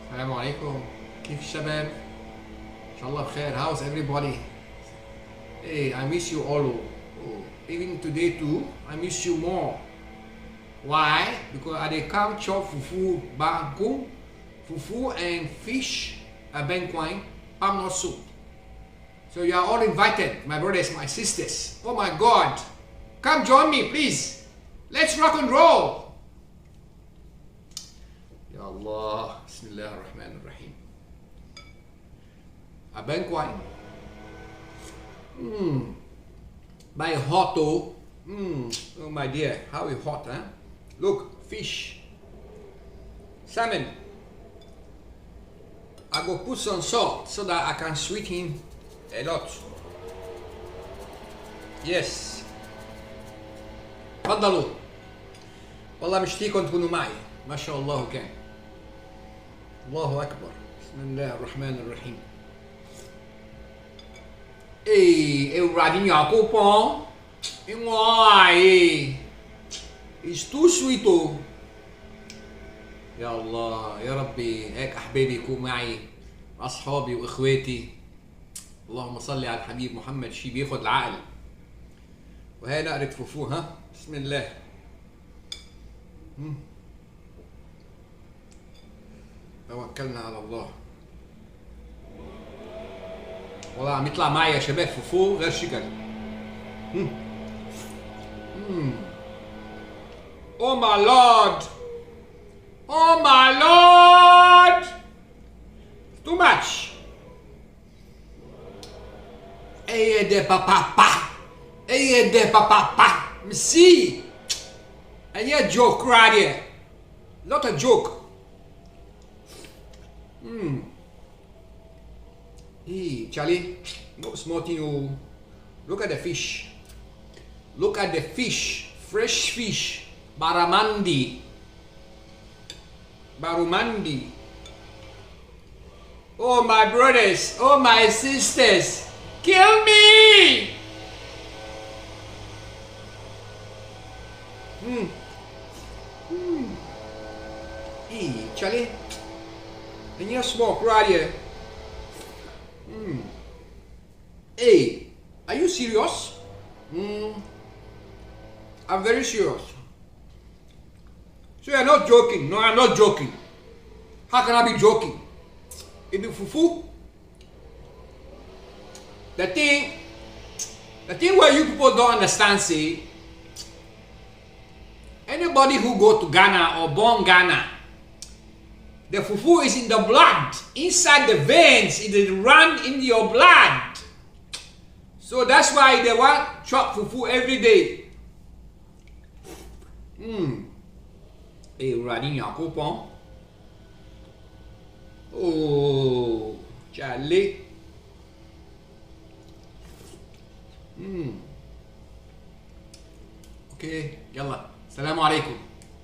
السلام عليكم. كيف الشباب؟ ان شاء الله بخير. How's everybody? Hey, I miss you all. Even today too, I miss you more. Why? Because I dey come chop fufu bangkong, fufu and fish bangkwang, palm nut soup. So you are all invited, my brothers, my sisters. Oh my God, come join me, please. Let's rock and roll. Ya Allah, Bismillahirrahmanirrahim. Bangkwang. By hot oh. Oh my dear, how is hot, huh? Look, fish, salmon. I go put some salt so that I can sweeten a lot. Yes. تفضلوا. والله مشتيكم تكونوا معي. ما شاء الله كان. الله أكبر. بسم الله الرحمن الرحيم. Radinha coupon. It's too sweet oh. يا الله يا ربي هيك أحبابي يكونوا معي أصحابي وإخواتي. اللهم صل على الحبيب محمد. شي بياخد العقل. وهي نقرة فوفو ها. بسم الله. توكلنا على الله. والله عم يطلع معي يا شباب فوفو غير شكل. Oh my Lord! Oh my Lord! Too much. Hey de papa. Hey de papa. See? And you're joke right here. Not a joke. Hey, Charlie. No smarting you. Look at the fish. Look at the fish. Fresh fish. Baramandi. Barumandi. Oh my brothers. Oh my sisters. Kill me! Hey, Charlie. And you smoke right here. Hey, are you serious? I'm very serious. So you're not joking? No, I'm not joking. How can I be joking? It be fufu. The thing where you people don't understand, see, anybody who go to Ghana or born Ghana, the fufu is in the blood, inside the veins, it run in your blood. So that's why they want chop fufu every day. Radinha coupon. Oh, Charlie. Okay, يلا. السلام عليكم.